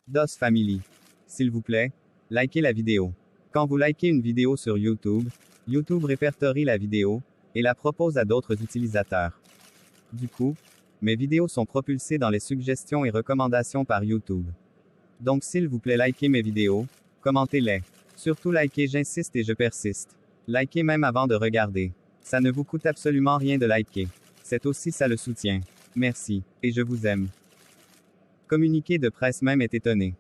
DOS Family. S'il vous plaît, likez la vidéo. Quand vous likez une vidéo sur YouTube, YouTube répertorie la vidéo et la propose à d'autres utilisateurs. Du coup, mes vidéos sont propulsées dans les suggestions et recommandations par YouTube. Donc s'il vous plaît, likez mes vidéos, commentez-les. Surtout likez, j'insiste et je persiste. Likez même avant de regarder. Ça ne vous coûte absolument rien de liker. C'est aussi ça le soutien. Merci, et je vous aime. Communiqué de presse même est étonné.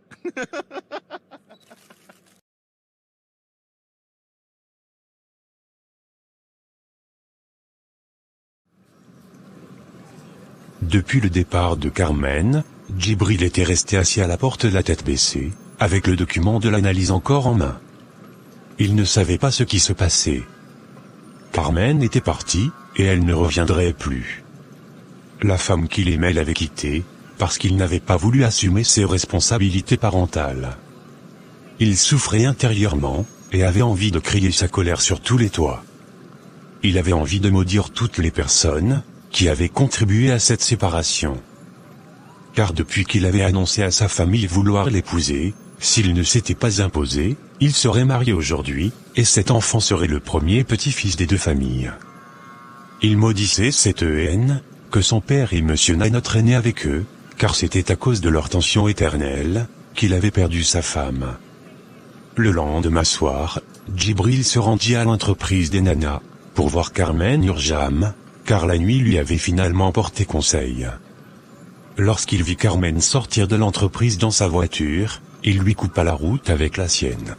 Depuis le départ de Carmen, Djibril était resté assis à la porte la tête baissée, avec le document de l'analyse encore en main. Il ne savait pas ce qui se passait. Carmen était partie, et elle ne reviendrait plus. La femme qu'il aimait l'avait quitté, parce qu'il n'avait pas voulu assumer ses responsabilités parentales. Il souffrait intérieurement, et avait envie de crier sa colère sur tous les toits. Il avait envie de maudire toutes les personnes qui avaient contribué à cette séparation. Car depuis qu'il avait annoncé à sa famille vouloir l'épouser, s'il ne s'était pas imposé, il serait marié aujourd'hui, et cet enfant serait le premier petit-fils des deux familles. Il maudissait cette haine que son père et Monsieur Nana traînaient avec eux, car c'était à cause de leur tension éternelle qu'il avait perdu sa femme. Le lendemain soir, Djibril se rendit à l'entreprise des Nanas pour voir Carmen Urjam, car la nuit lui avait finalement porté conseil. Lorsqu'il vit Carmen sortir de l'entreprise dans sa voiture, il lui coupa la route avec la sienne.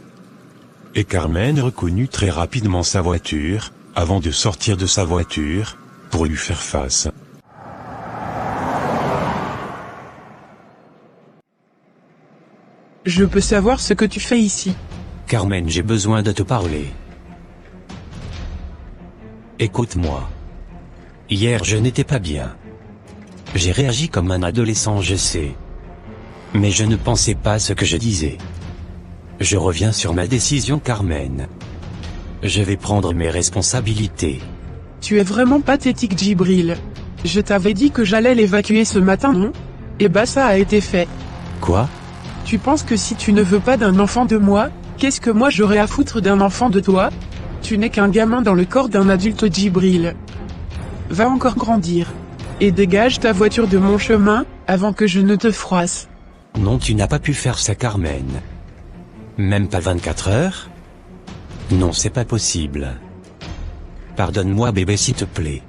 Et Carmen reconnut très rapidement sa voiture, avant de sortir de sa voiture, pour lui faire face. Je peux savoir ce que tu fais ici? Carmen, j'ai besoin de te parler. Écoute-moi. Hier je n'étais pas bien. J'ai réagi comme un adolescent, je sais. Mais je ne pensais pas ce que je disais. Je reviens sur ma décision, Carmen. Je vais prendre mes responsabilités. Tu es vraiment pathétique, Djibril. Je t'avais dit que j'allais l'évacuer ce matin, non? Et bah ça a été fait. Quoi? Tu penses que si tu ne veux pas d'un enfant de moi, qu'est-ce que moi j'aurais à foutre d'un enfant de toi? Tu n'es qu'un gamin dans le corps d'un adulte, Djibril. Va encore grandir. Et dégage ta voiture de mon chemin, avant que je ne te froisse. Non, tu n'as pas pu faire ça, Carmen. Même pas 24 heures? Non, c'est pas possible. Pardonne-moi, bébé, s'il te plaît.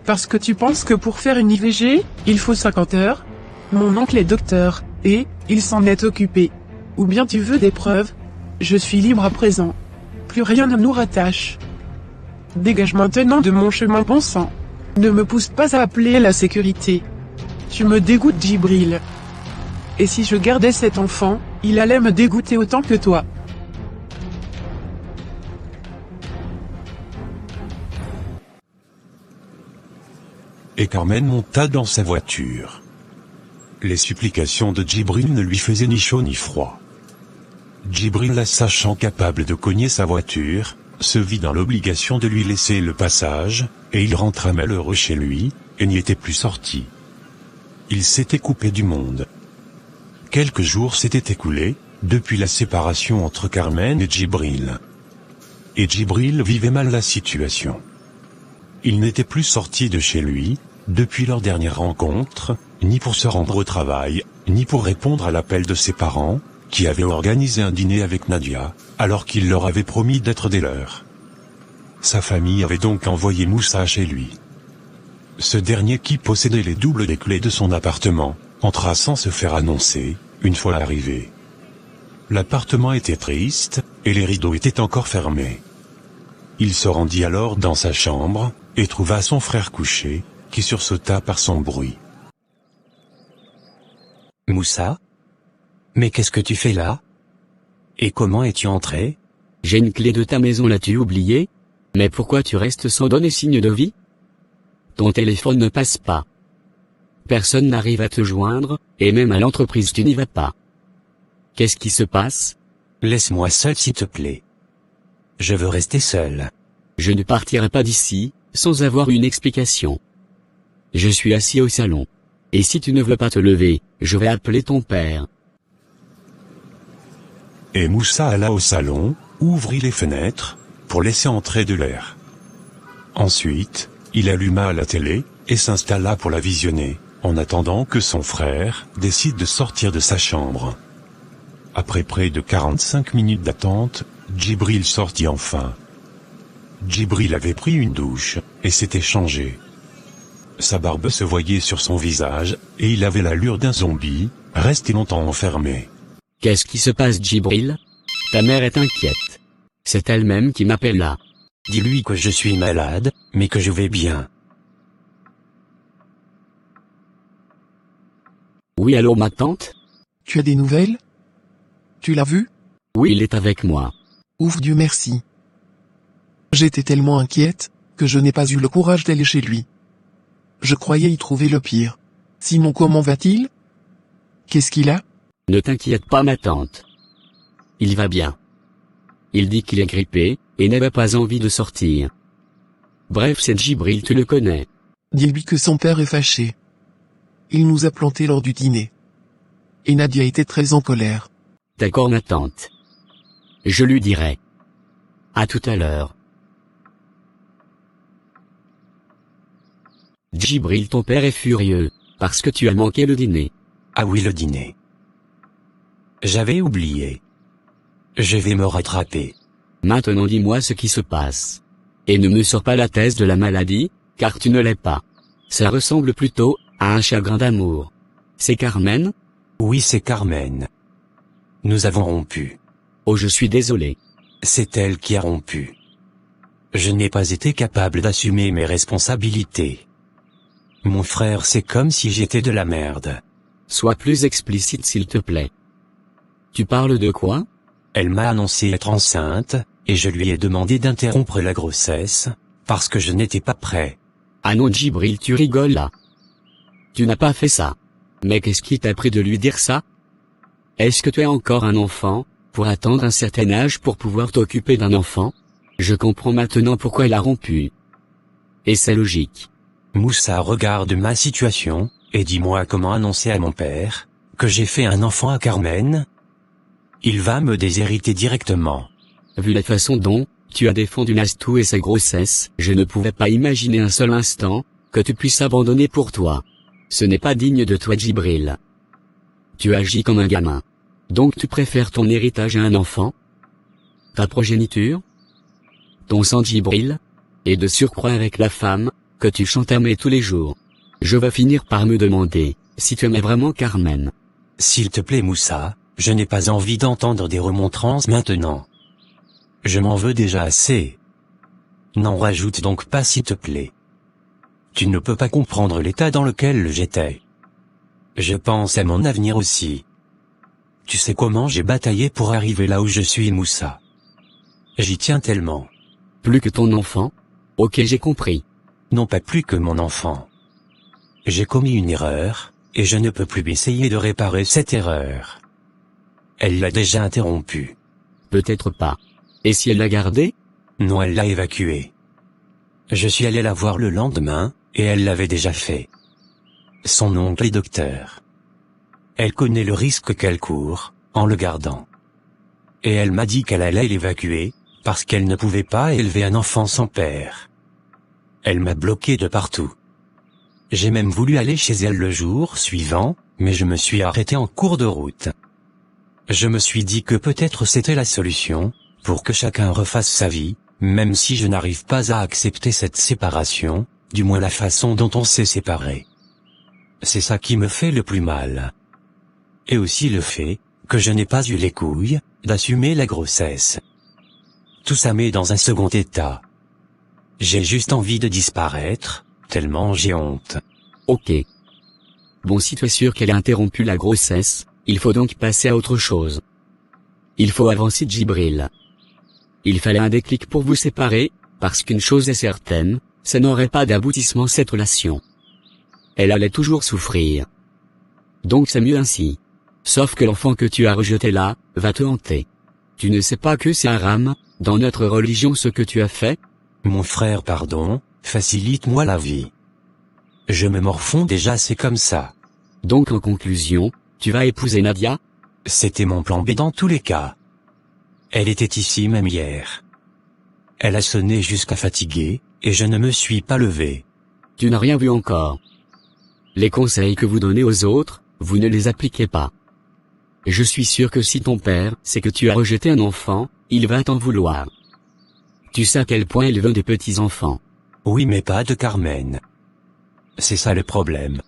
Parce que tu penses que pour faire une IVG, il faut 50 heures? Mon oncle est docteur, et il s'en est occupé. Ou bien tu veux des preuves? Je suis libre à présent. Plus rien ne nous rattache. Dégage maintenant de mon chemin, bon sang. Ne me pousse pas à appeler la sécurité. Tu me dégoûtes, Djibril. Et si je gardais cet enfant, il allait me dégoûter autant que toi. Et Carmen monta dans sa voiture. Les supplications de Djibril ne lui faisaient ni chaud ni froid. Djibril, la sachant capable de cogner sa voiture, se vit dans l'obligation de lui laisser le passage, et il rentra malheureux chez lui, et n'y était plus sorti. Il s'était coupé du monde. Quelques jours s'étaient écoulés, depuis la séparation entre Carmen et Djibril. Et Djibril vivait mal la situation. Il n'était plus sorti de chez lui, depuis leur dernière rencontre, ni pour se rendre au travail, ni pour répondre à l'appel de ses parents, qui avaient organisé un dîner avec Nadia, alors qu'il leur avait promis d'être des leurs. Sa famille avait donc envoyé Moussa chez lui. Ce dernier, qui possédait les doubles des clés de son appartement, entra sans se faire annoncer, une fois arrivé. L'appartement était triste, et les rideaux étaient encore fermés. Il se rendit alors dans sa chambre, et trouva son frère couché, qui sursauta par son bruit. Moussa? Mais qu'est-ce que tu fais là? Et comment es-tu entré? J'ai une clé de ta maison, l'as-tu oublié? Mais pourquoi tu restes sans donner signe de vie? Ton téléphone ne passe pas. Personne n'arrive à te joindre, et même à l'entreprise tu n'y vas pas. Qu'est-ce qui se passe? Laisse-moi seul, s'il te plaît. Je veux rester seul. Je ne partirai pas d'ici, sans avoir une explication. Je suis assis au salon. Et si tu ne veux pas te lever, je vais appeler ton père. et Moussa alla au salon, ouvrit les fenêtres, pour laisser entrer de l'air. Ensuite, il alluma la télé, et s'installa pour la visionner, en attendant que son frère décide de sortir de sa chambre. Après près de 45 minutes d'attente, Djibril sortit enfin. Djibril avait pris une douche, et s'était changé. Sa barbe se voyait sur son visage, et il avait l'allure d'un zombie, resté longtemps enfermé. Qu'est-ce qui se passe, Djibril? Ta mère est inquiète. C'est elle-même qui m'appelle là. Dis-lui que je suis malade, mais que je vais bien. Oui, allô ma tante? Tu as des nouvelles? Tu l'as vu? Oui, il est avec moi. Ouf, Dieu merci. J'étais tellement inquiète, que je n'ai pas eu le courage d'aller chez lui. Je croyais y trouver le pire. Sinon, comment va-t-il? Qu'est-ce qu'il a? Ne t'inquiète pas ma tante. Il va bien. Il dit qu'il est grippé, et n'avait pas envie de sortir. Bref, c'est Djibril, tu le connais. Dis-lui que son père est fâché. Il nous a plantés lors du dîner. Et Nadia était très en colère. D'accord ma tante. Je lui dirai. À tout à l'heure. Djibril, ton père est furieux, parce que tu as manqué le dîner. Ah oui, le dîner. J'avais oublié. Je vais me rattraper. Maintenant dis-moi ce qui se passe. Et ne me sors pas la thèse de la maladie, car tu ne l'es pas. Ça ressemble plutôt à un chagrin d'amour. C'est Carmen? Oui, c'est Carmen. Nous avons rompu. Oh, je suis désolé. C'est elle qui a rompu. Je n'ai pas été capable d'assumer mes responsabilités. Mon frère, c'est comme si j'étais de la merde. Sois plus explicite s'il te plaît. Tu parles de quoi? Elle m'a annoncé être enceinte, et je lui ai demandé d'interrompre la grossesse, parce que je n'étais pas prêt. Ah non Djibril, tu rigoles là. Tu n'as pas fait ça. Mais qu'est-ce qui t'a pris de lui dire ça? Est-ce que tu es encore un enfant, pour attendre un certain âge pour pouvoir t'occuper d'un enfant? Je comprends maintenant pourquoi elle a rompu. Et c'est logique. Moussa, regarde ma situation, et dis-moi comment annoncer à mon père, que j'ai fait un enfant à Carmen. Il va me déshériter directement. Vu la façon dont tu as défendu Nastou et sa grossesse, je ne pouvais pas imaginer un seul instant que tu puisses abandonner pour toi. Ce n'est pas digne de toi Djibril. Tu agis comme un gamin. Donc tu préfères ton héritage à un enfant? Ta progéniture? Ton sang Djibril? Et de surcroît avec la femme que tu chantamais tous les jours. Je vais finir par me demander si tu aimais vraiment Carmen. S'il te plaît Moussa, je n'ai pas envie d'entendre des remontrances maintenant. Je m'en veux déjà assez. N'en rajoute donc pas s'il te plaît. Tu ne peux pas comprendre l'état dans lequel j'étais. Je pense à mon avenir aussi. Tu sais comment j'ai bataillé pour arriver là où je suis Moussa. J'y tiens tellement. Plus que ton enfant? Ok, j'ai compris. Non, pas plus que mon enfant. J'ai commis une erreur, et je ne peux plus essayer de réparer cette erreur. Elle l'a déjà interrompue. Peut-être pas. Et si elle l'a gardé? Non, elle l'a évacuée. Je suis allé la voir le lendemain, et elle l'avait déjà fait. Son oncle est docteur. Elle connaît le risque qu'elle court, en le gardant. Et elle m'a dit qu'elle allait l'évacuer, parce qu'elle ne pouvait pas élever un enfant sans père. Elle m'a bloqué de partout. J'ai même voulu aller chez elle le jour suivant, mais je me suis arrêté en cours de route. Je me suis dit que peut-être c'était la solution, pour que chacun refasse sa vie, même si je n'arrive pas à accepter cette séparation, du moins la façon dont on s'est séparés. C'est ça qui me fait le plus mal. Et aussi le fait, que je n'ai pas eu les couilles, d'assumer la grossesse. Tout ça met dans un second état. J'ai juste envie de disparaître, tellement j'ai honte. Ok. Bon, si tu es sûr qu'elle a interrompu la grossesse, il faut donc passer à autre chose. Il faut avancer Djibril. Il fallait un déclic pour vous séparer, parce qu'une chose est certaine, ça n'aurait pas d'aboutissement cette relation. Elle allait toujours souffrir. Donc c'est mieux ainsi. Sauf que l'enfant que tu as rejeté là, va te hanter. Tu ne sais pas que c'est haram, dans notre religion ce que tu as fait? Mon frère, pardon, facilite-moi la vie. Je me morfonds déjà, c'est comme ça. Donc en conclusion, tu vas épouser Nadia? C'était mon plan B dans tous les cas. Elle était ici même hier. Elle a sonné jusqu'à fatiguer, et je ne me suis pas levé. Tu n'as rien vu encore. Les conseils que vous donnez aux autres, vous ne les appliquez pas. Je suis sûr que si ton père sait que tu as rejeté un enfant, il va t'en vouloir. Tu sais à quel point il veut des petits-enfants. Oui, mais pas de Carmen. C'est ça le problème.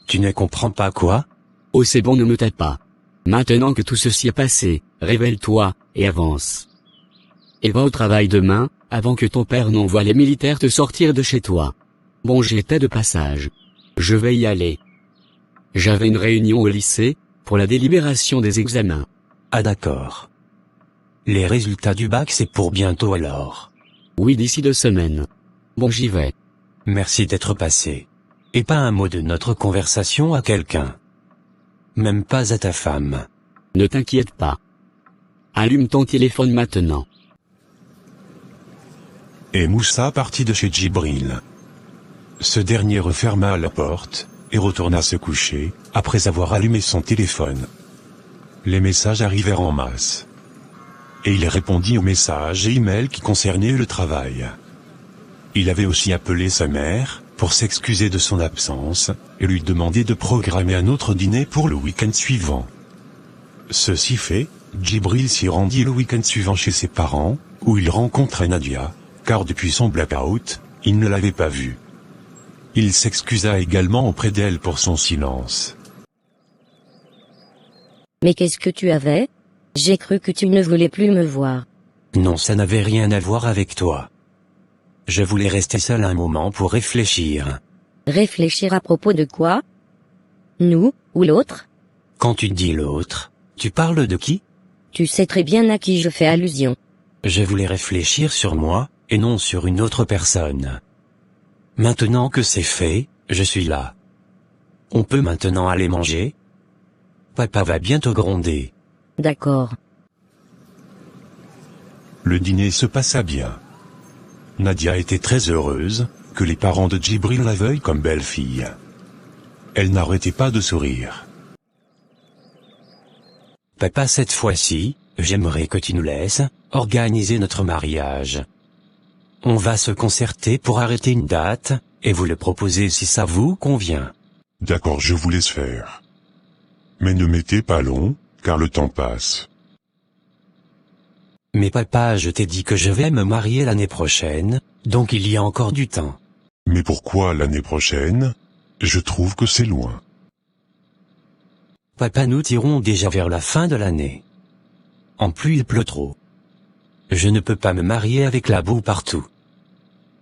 Tu ne comprends pas quoi? Oh, c'est bon, ne me tape pas. Maintenant que tout ceci est passé, révèle-toi, et avance. Et va au travail demain, avant que ton père n'envoie les militaires te sortir de chez toi. Bon, j'étais de passage. Je vais y aller. J'avais une réunion au lycée, pour la délibération des examens. Ah d'accord. Les résultats du bac c'est pour bientôt alors. Oui, d'ici 2 semaines. Bon, j'y vais. Merci d'être passé. Et pas un mot de notre conversation à quelqu'un. Même pas à ta femme. Ne t'inquiète pas. Allume ton téléphone maintenant. Et Moussa partit de chez Djibril. Ce dernier referma la porte, et retourna se coucher, après avoir allumé son téléphone. Les messages arrivèrent en masse. Et il répondit aux messages et emails qui concernaient le travail. Il avait aussi appelé sa mère, pour s'excuser de son absence, et lui demander de programmer un autre dîner pour le week-end suivant. Ceci fait, Djibril s'y rendit le week-end suivant chez ses parents, où il rencontrait Nadia, car depuis son blackout, il ne l'avait pas vue. Il s'excusa également auprès d'elle pour son silence. Mais qu'est-ce que tu avais? J'ai cru que tu ne voulais plus me voir. Non, ça n'avait rien à voir avec toi. Je voulais rester seul un moment pour réfléchir. Réfléchir à propos de quoi? Nous, ou l'autre? Quand tu dis l'autre, tu parles de qui? Tu sais très bien à qui je fais allusion. Je voulais réfléchir sur moi, et non sur une autre personne. Maintenant que c'est fait, je suis là. On peut maintenant aller manger? Papa va bientôt gronder. D'accord. Le dîner se passa bien. Nadia était très heureuse, que les parents de Djibril la veuillent comme belle-fille. Elle n'arrêtait pas de sourire. Papa, cette fois-ci, j'aimerais que tu nous laisses organiser notre mariage. On va se concerter pour arrêter une date, et vous le proposer si ça vous convient. D'accord, je vous laisse faire. Mais ne mettez pas long, car le temps passe. Mais papa, je t'ai dit que je vais me marier l'année prochaine, donc il y a encore du temps. Mais pourquoi l'année prochaine? Je trouve que c'est loin. Papa, nous tirons déjà vers la fin de l'année. En plus il pleut trop. Je ne peux pas me marier avec la boue partout.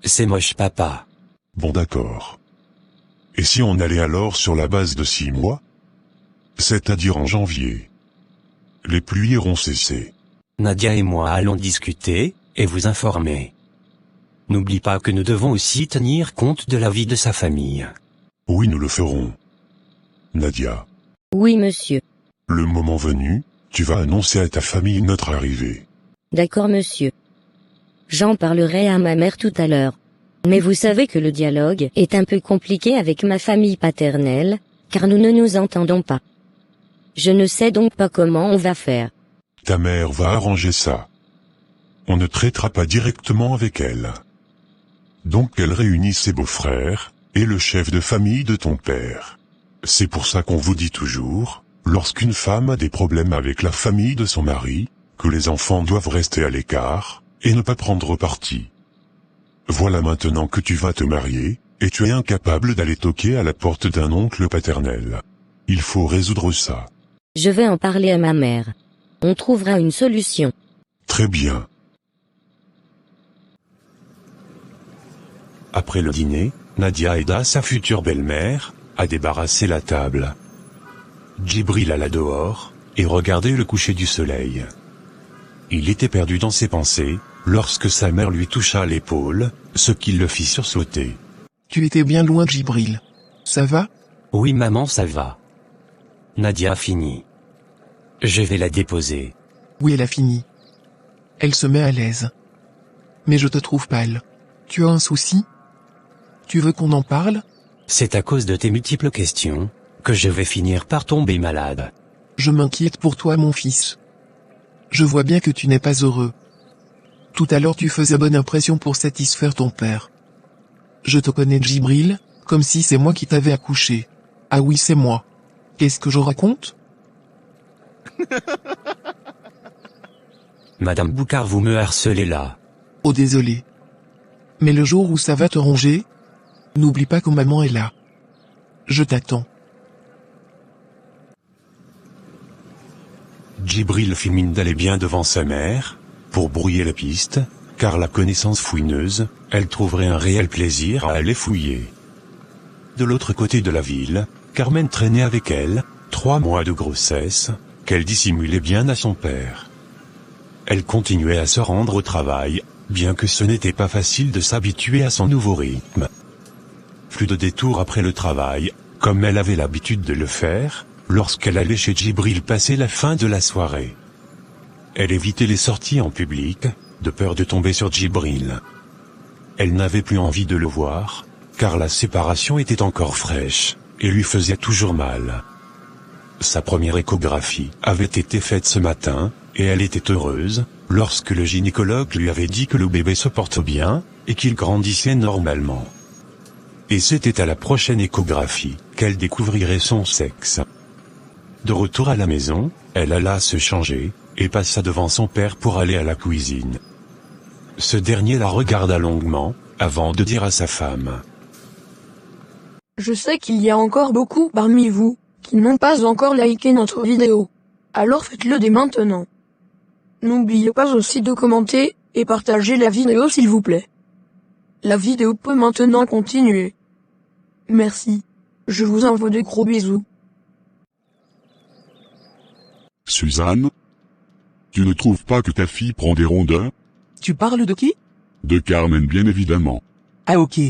C'est moche, papa. Bon, d'accord. Et si on allait alors sur la base de 6 mois? C'est-à-dire en janvier. Les pluies auront cessé. Nadia et moi allons discuter, et vous informer. N'oublie pas que nous devons aussi tenir compte de la vie de sa famille. Oui, nous le ferons. Nadia, Oui, monsieur. le moment venu, tu vas annoncer à ta famille notre arrivée. D'accord, monsieur. J'en parlerai à ma mère tout à l'heure. Mais vous savez que le dialogue est un peu compliqué avec ma famille paternelle, car nous ne nous entendons pas. Je ne sais donc pas comment on va faire. Ta mère va arranger ça. On ne traitera pas directement avec elle. Donc elle réunit ses beaux-frères, et le chef de famille de ton père. C'est pour ça qu'on vous dit toujours, lorsqu'une femme a des problèmes avec la famille de son mari, que les enfants doivent rester à l'écart, et ne pas prendre parti. Voilà maintenant que tu vas te marier, et tu es incapable d'aller toquer à la porte d'un oncle paternel. Il faut résoudre ça. Je vais en parler à ma mère. On trouvera une solution. Très bien. Après le dîner, Nadia aida sa future belle-mère à débarrasser la table. Djibril alla dehors et regardait le coucher du soleil. Il était perdu dans ses pensées, lorsque sa mère lui toucha l'épaule, ce qui le fit sursauter. Tu étais bien loin, Djibril. Ça va? Oui maman, ça va. Nadia a fini. Je vais la déposer. Oui, elle a fini. Elle se met à l'aise. Mais je te trouve pâle. Tu as un souci? Tu veux qu'on en parle? C'est à cause de tes multiples questions, que je vais finir par tomber malade. Je m'inquiète pour toi, mon fils. Je vois bien que tu n'es pas heureux. Tout à l'heure tu faisais bonne impression pour satisfaire ton père. Je te connais Djibril, comme si c'est moi qui t'avais accouché. Ah oui c'est moi. Qu'est-ce que je raconte? Madame Boucard, vous me harcelez là. Oh désolé. Mais le jour où ça va te ronger, n'oublie pas que maman est là. Je t'attends. Djibril fit mine d'aller bien devant sa mère, pour brouiller la piste, car la connaissance fouineuse, elle trouverait un réel plaisir à aller fouiller. De l'autre côté de la ville, Carmen traînait avec elle, 3 mois de grossesse, qu'elle dissimulait bien à son père. Elle continuait à se rendre au travail, bien que ce n'était pas facile de s'habituer à son nouveau rythme. Plus de détours après le travail, comme elle avait l'habitude de le faire, lorsqu'elle allait chez Djibril passer la fin de la soirée. Elle évitait les sorties en public, de peur de tomber sur Djibril. Elle n'avait plus envie de le voir, car la séparation était encore fraîche, et lui faisait toujours mal. Sa première échographie avait été faite ce matin, et elle était heureuse, lorsque le gynécologue lui avait dit que le bébé se porte bien, et qu'il grandissait normalement. Et c'était à la prochaine échographie, qu'elle découvrirait son sexe. De retour à la maison, elle alla se changer, et passa devant son père pour aller à la cuisine. Ce dernier la regarda longuement, avant de dire à sa femme. Je sais qu'il y a encore beaucoup parmi vous, qui n'ont pas encore liké notre vidéo. Alors faites-le dès maintenant. N'oubliez pas aussi de commenter, et partager la vidéo s'il vous plaît. La vidéo peut maintenant continuer. Merci. Je vous envoie de gros bisous. Suzanne? Tu ne trouves pas que ta fille prend des rondeurs? Tu parles de qui? De Carmen bien évidemment. Ah ok.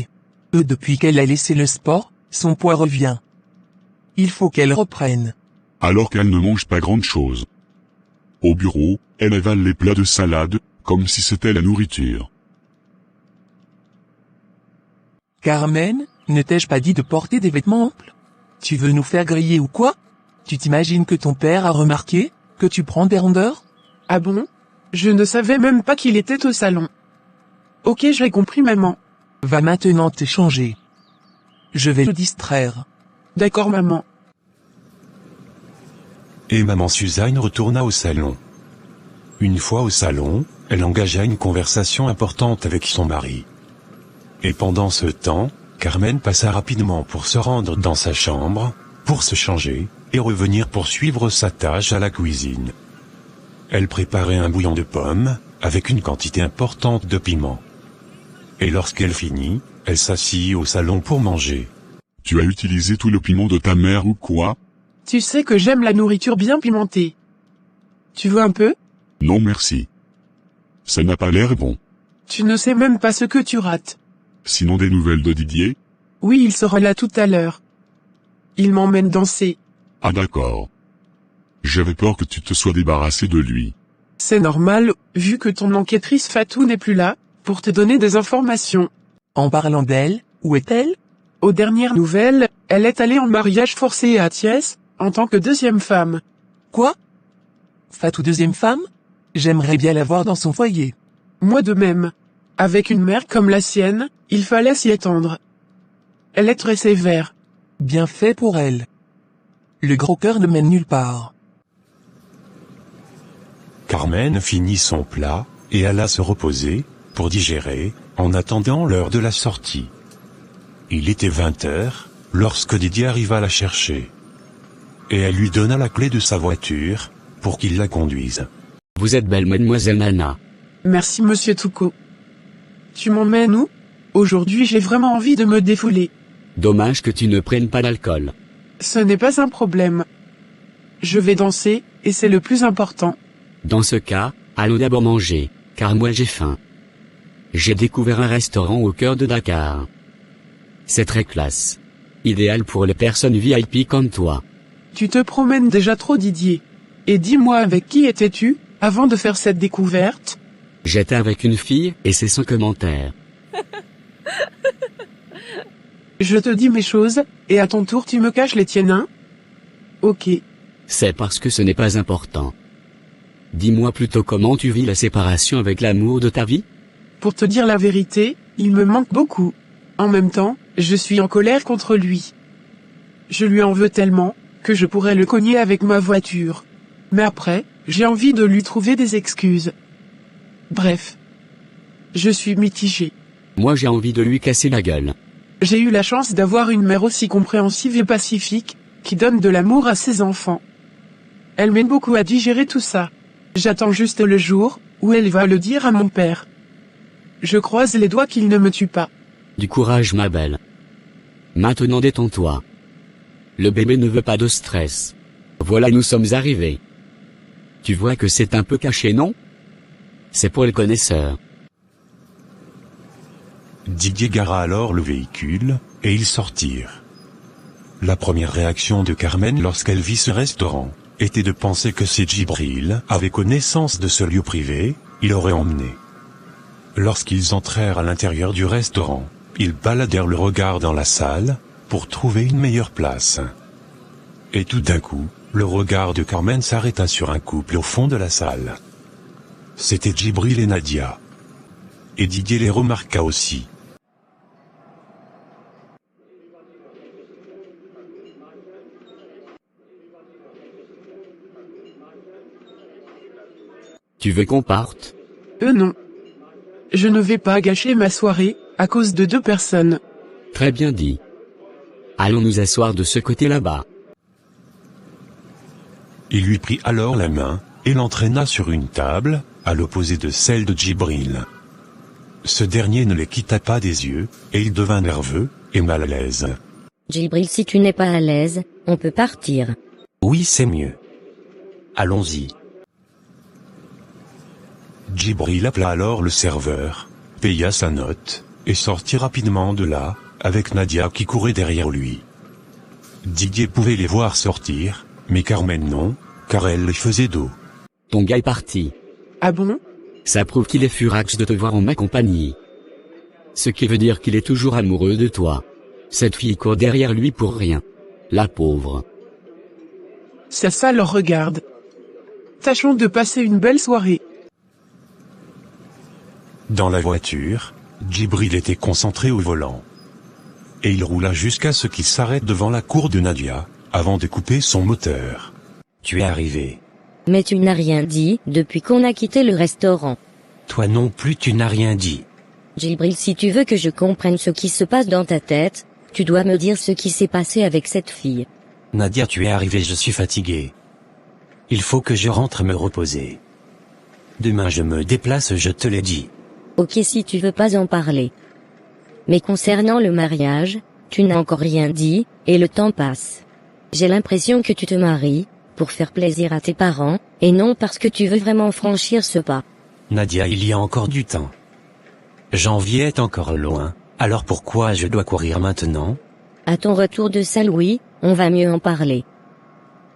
Depuis qu'elle a laissé le sport, son poids revient. Il faut qu'elle reprenne. Alors qu'elle ne mange pas grande chose. Au bureau, elle avale les plats de salade, comme si c'était la nourriture. Carmen, ne t'ai-je pas dit de porter des vêtements amples? Tu veux nous faire griller ou quoi? Tu t'imagines que ton père a remarqué, que tu prends des rondeurs? Ah bon? Je ne savais même pas qu'il était au salon. Ok, j'ai compris maman. Va maintenant te changer. Je vais le distraire. D'accord maman. Et maman Suzanne retourna au salon. Une fois au salon, elle engagea une conversation importante avec son mari. Et pendant ce temps, Carmen passa rapidement pour se rendre dans sa chambre, pour se changer, et revenir pour suivre sa tâche à la cuisine. Elle préparait un bouillon de pommes, avec une quantité importante de piment. Et lorsqu'elle finit, elle s'assit au salon pour manger. Tu as utilisé tout le piment de ta mère ou quoi? Tu sais que j'aime la nourriture bien pimentée. Tu veux un peu? Non merci. Ça n'a pas l'air bon. Tu ne sais même pas ce que tu rates. Sinon des nouvelles de Didier? Oui, il sera là tout à l'heure. Il m'emmène danser. Ah d'accord. J'avais peur que tu te sois débarrassé de lui. C'est normal, vu que ton enquêtrice Fatou n'est plus là, pour te donner des informations. En parlant d'elle, où est-elle? Aux dernières nouvelles, elle est allée en mariage forcé à Thiès, en tant que deuxième femme. Quoi? Fatou deuxième femme? J'aimerais bien la voir dans son foyer. Moi de même. Avec une mère comme la sienne, il fallait s'y attendre. Elle est très sévère. Bien fait pour elle. Le gros cœur ne mène nulle part. Carmen finit son plat, et alla se reposer, pour digérer, en attendant l'heure de la sortie. Il était 20h, lorsque Didier arriva la chercher. Et elle lui donna la clé de sa voiture, pour qu'il la conduise. Vous êtes belle mademoiselle Nana. Merci monsieur Touko. Tu m'emmènes où? Aujourd'hui j'ai vraiment envie de me défouler. Dommage que tu ne prennes pas d'alcool. Ce n'est pas un problème. Je vais danser, et c'est le plus important. Dans ce cas, allons d'abord manger, car moi j'ai faim. J'ai découvert un restaurant au cœur de Dakar. C'est très classe. Idéal pour les personnes VIP comme toi. Tu te promènes déjà trop Didier. Et dis-moi avec qui étais-tu, avant de faire cette découverte? J'étais avec une fille, et c'est sans commentaire. Je te dis mes choses, et à ton tour tu me caches les tiennes, hein? Ok. C'est parce que ce n'est pas important. Dis-moi plutôt comment tu vis la séparation avec l'amour de ta vie? Pour te dire la vérité, il me manque beaucoup. En même temps, je suis en colère contre lui. Je lui en veux tellement, que je pourrais le cogner avec ma voiture. Mais après, j'ai envie de lui trouver des excuses. Bref. Je suis mitigé. Moi j'ai envie de lui casser la gueule. J'ai eu la chance d'avoir une mère aussi compréhensive et pacifique, qui donne de l'amour à ses enfants. Elle m'aide beaucoup à digérer tout ça. J'attends juste le jour, où elle va le dire à mon père. Je croise les doigts qu'il ne me tue pas. Du courage ma belle. Maintenant détends-toi. Le bébé ne veut pas de stress. Voilà nous sommes arrivés. Tu vois que c'est un peu caché non? C'est pour les connaisseurs. Didier gara alors le véhicule, et ils sortirent. La première réaction de Carmen lorsqu'elle vit ce restaurant, était de penser que si Djibril avait connaissance de ce lieu privé, il aurait emmené. Lorsqu'ils entrèrent à l'intérieur du restaurant, ils baladèrent le regard dans la salle, pour trouver une meilleure place. Et tout d'un coup, le regard de Carmen s'arrêta sur un couple au fond de la salle. C'était Djibril et Nadia. Et Didier les remarqua aussi. Tu veux qu'on parte? Non. Je ne vais pas gâcher ma soirée, à cause de 2 personnes. Très bien dit. Allons nous asseoir de ce côté là-bas. Il lui prit alors la main, et l'entraîna sur une table, à l'opposé de celle de Djibril. Ce dernier ne les quitta pas des yeux, et il devint nerveux, et mal à l'aise. Djibril, si tu n'es pas à l'aise, on peut partir. Oui, c'est mieux. Allons-y. Djibril appela alors le serveur, paya sa note, et sortit rapidement de là, avec Nadia qui courait derrière lui. Didier pouvait les voir sortir, mais Carmen non, car elle les faisait dos. Ton gars est parti. Ah bon? Ça prouve qu'il est furax de te voir en ma compagnie. Ce qui veut dire qu'il est toujours amoureux de toi. Cette fille court derrière lui pour rien. La pauvre. Ça leur regarde. Tâchons de passer une belle soirée. Dans la voiture, Djibril était concentré au volant. Et il roula jusqu'à ce qu'il s'arrête devant la cour de Nadia, avant de couper son moteur. Tu es arrivé. Mais tu n'as rien dit depuis qu'on a quitté le restaurant. Toi non plus tu n'as rien dit. Djibril, si tu veux que je comprenne ce qui se passe dans ta tête, tu dois me dire ce qui s'est passé avec cette fille. Nadia, tu es arrivé, je suis fatigué. Il faut que je rentre me reposer. Demain je me déplace, je te l'ai dit. Ok, si tu veux pas en parler. Mais concernant le mariage, tu n'as encore rien dit, et le temps passe. J'ai l'impression que tu te maries, pour faire plaisir à tes parents, et non parce que tu veux vraiment franchir ce pas. Nadia, il y a encore du temps. Janvier est encore loin, alors pourquoi je dois courir maintenant? À ton retour de Saint-Louis, on va mieux en parler.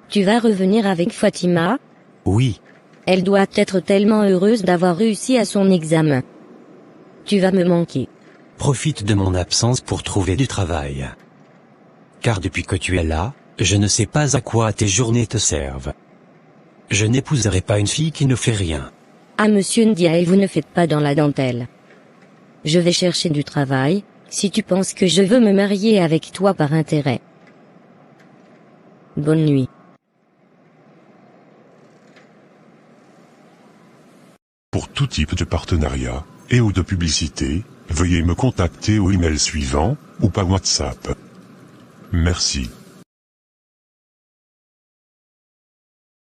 Tu vas revenir avec Fatima? Oui. Elle doit être tellement heureuse d'avoir réussi à son examen. Tu vas me manquer. Profite de mon absence pour trouver du travail. Car depuis que tu es là, je ne sais pas à quoi tes journées te servent. Je n'épouserai pas une fille qui ne fait rien. Ah monsieur Ndiaye, vous ne faites pas dans la dentelle. Je vais chercher du travail, si tu penses que je veux me marier avec toi par intérêt. Bonne nuit. Pour tout type de partenariat, et ou de publicité, veuillez me contacter au email suivant, ou par WhatsApp. Merci.